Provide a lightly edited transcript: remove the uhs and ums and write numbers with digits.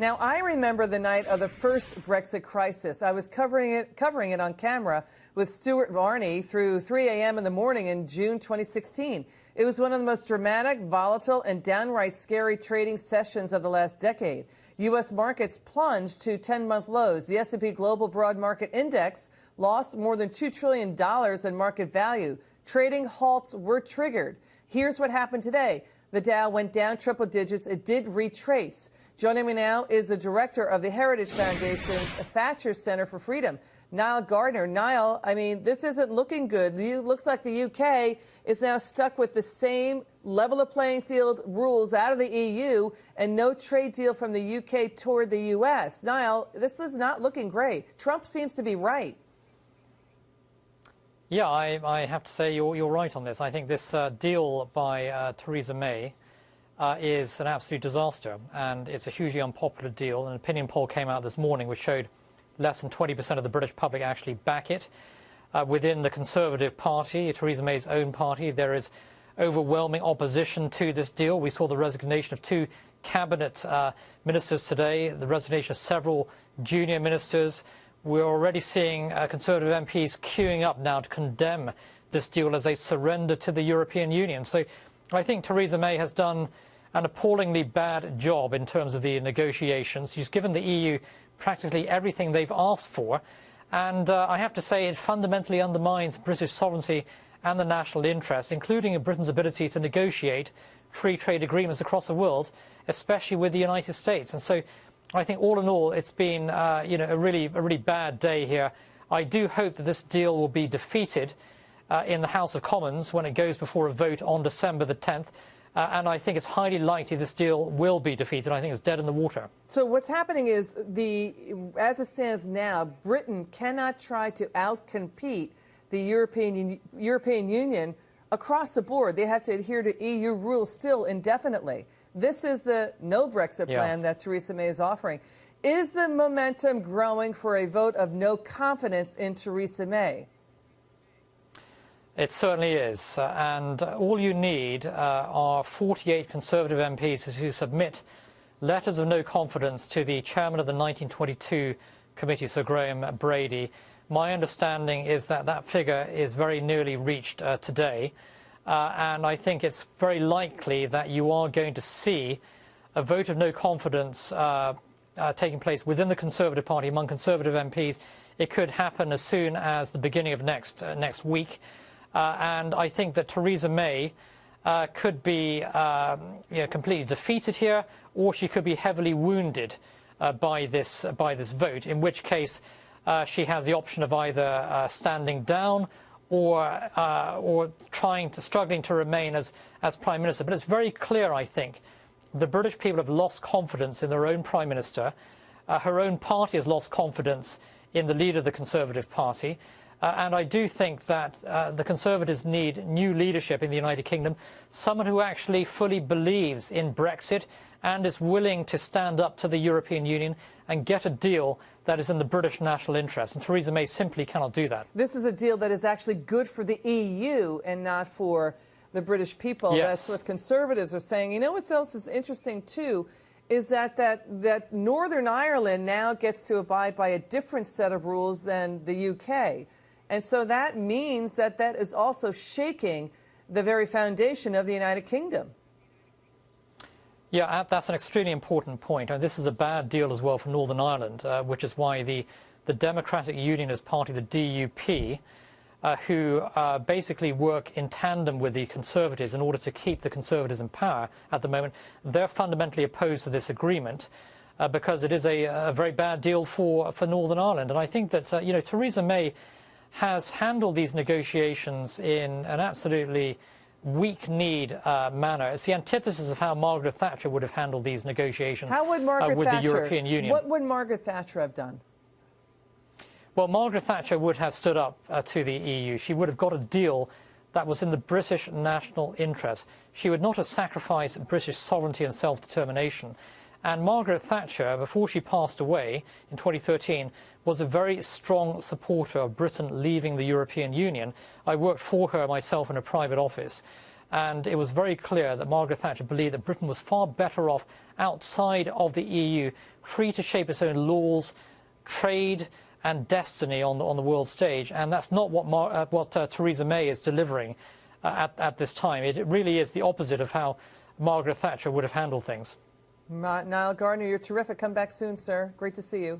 Now, I remember the night of the first Brexit crisis. I was covering it on camera with Stuart Varney through 3 a.m. in the morning in June 2016. It was one of the most dramatic, volatile, and downright scary trading sessions of the last decade. U.S. markets plunged to 10-month lows. The S&P Global Broad Market Index lost more than $2 trillion in market value. Trading halts were triggered. Here's what happened today. The Dow went down triple digits. It did retrace. Joining me now is the director of the Heritage Foundation's Thatcher Center for Freedom, Nile Gardiner. Nile, I mean, this isn't looking good. It looks like the UK is now stuck with the same level of playing field rules out of the EU and no trade deal from the UK toward the US. Nile, this is not looking great. Trump seems to be right. Yeah, I have to say you're right on this. I think this deal by Theresa May is an absolute disaster, and it's a hugely unpopular deal. An opinion poll came out this morning which showed less than 20% of the British public actually back it. Within the Conservative Party, Theresa May's own party, there is overwhelming opposition to this deal. We saw the resignation of 2 cabinet ministers today, the resignation of several junior ministers. We're already seeing Conservative MPs queuing up now to condemn this deal as a surrender to the European Union. So I think Theresa May has done an appallingly bad job in terms of the negotiations. She's given the EU practically everything they've asked for. And I have to say it fundamentally undermines British sovereignty and the national interest, including Britain's ability to negotiate free trade agreements across the world, especially with the United States. And so I think all in all, it's been a really bad day here. I do hope that this deal will be defeated in the House of Commons when it goes before a vote on December the 10th. And I think it's highly likely this deal will be defeated. I think it's dead in the water. So what's happening is, as it stands now, Britain cannot try to outcompete the European Union across the board. They have to adhere to EU rules still indefinitely. This is the no Brexit plan that Theresa May is offering. Is the momentum growing for a vote of no confidence in Theresa May? It certainly is. And all you need are 48 Conservative MPs who submit letters of no confidence to the chairman of the 1922 committee, Sir Graham Brady. My understanding is that that figure is very nearly reached today. And I think it's very likely that you are going to see a vote of no confidence taking place within the Conservative Party among Conservative MPs. It could happen as soon as the beginning of next week. And I think that Theresa May could be completely defeated here, or she could be heavily wounded by this vote, in which case she has the option of either standing down or struggling to remain as Prime Minister. But it's very clear, I think, the British people have lost confidence in their own Prime Minister. Her own party has lost confidence in the leader of the Conservative Party. And I do think that the Conservatives need new leadership in the United Kingdom, someone who actually fully believes in Brexit and is willing to stand up to the European Union and get a deal that is in the British national interest. And Theresa May simply cannot do that. This is a deal that is actually good for the EU and not for the British people. Yes. That's what Conservatives are saying. You know what else is interesting, too, is that Northern Ireland now gets to abide by a different set of rules than the UK. And so that means that is also shaking the very foundation of the United Kingdom. Yeah, that's an extremely important point. And this is a bad deal as well for Northern Ireland, which is why the Democratic Unionist Party, the DUP, who basically work in tandem with the Conservatives in order to keep the Conservatives in power at the moment, they're fundamentally opposed to this agreement because it is a very bad deal for Northern Ireland. And I think that, Theresa May has handled these negotiations in an absolutely weak-kneed manner. It's the antithesis of how Margaret Thatcher would have handled these negotiations with the European Union. What would Margaret Thatcher have done? Well, Margaret Thatcher would have stood up to the EU. She would have got a deal that was in the British national interest. She would not have sacrificed British sovereignty and self-determination. And Margaret Thatcher, before she passed away in 2013, was a very strong supporter of Britain leaving the European Union. I worked for her myself in a private office. And it was very clear that Margaret Thatcher believed that Britain was far better off outside of the EU, free to shape its own laws, trade and destiny on the world stage. And that's not what Theresa May is delivering at this time. It really is the opposite of how Margaret Thatcher would have handled things. Nile Gardiner, you're terrific. Come back soon, sir. Great to see you.